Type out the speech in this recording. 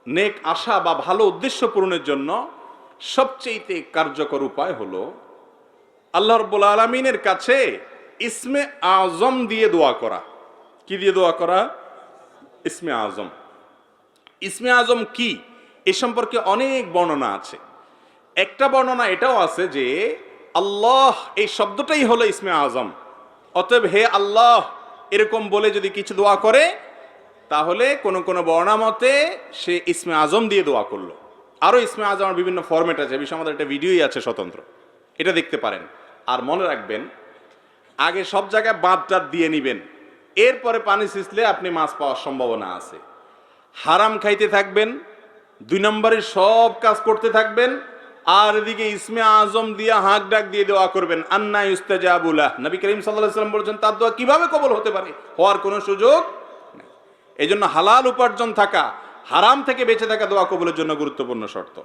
নেক আশা বা ভালো উদ্দেশ্য পূরণের জন্য সবচেয়ে কার্যকর উপায় হলো আল্লাহ রাব্বুল আলামিনের কাছে ইসমে আজম দিয়ে দোয়া করা। কি দিয়ে দোয়া করা? ইসমে আজম। ইসমে আজম কি এ সম্পর্কে অনেক বর্ণনা আছে। একটা বর্ণনা এটাও আছে যে আল্লাহ এই শব্দটাই হলো ইসমে আজম, অতএব হে আল্লাহ এরকম বলে যদি কিছু দোয়া করে তাহলে কোন কোন বর্ণনা মতে সে ইসমে আজম দিয়ে দোয়া করলো। আরো ইসমে আজমের বিভিন্ন ফরম্যাট আছে, বিষয়ে আমাদের একটা ভিডিওই আছে স্বতন্ত্র, এটা দেখতে পারেন। আর মনে রাখবেন আগে সব জায়গায় বাঁধ টাত দিয়ে নিবেন, এরপরে পানি ছিঁচলে আপনি মাছ পাওয়ার সম্ভাবনা আছে। হারাম খাইতে থাকবেন, 2 নম্বরের সব কাজ করতে থাকবেন, আর এদিকে ইসমে আজম দিয়ে হাঁক ডাক দিয়ে দোয়া করবেন। আন্না ইউস্তাজাবু লাহ, নবী করিম সাল্লাল্লাহু আলাইহি ওয়াসাল্লাম বলেছেন তার দোয়া কিভাবে কবুল হতে পারে? হওয়ার কোনো সুযোগ নেই। এই জন্য হালাল উপার্জন থাকা, হারাম থেকে বেঁচে থাকা দোয়া কবুলের জন্য গুরুত্বপূর্ণ শর্ত।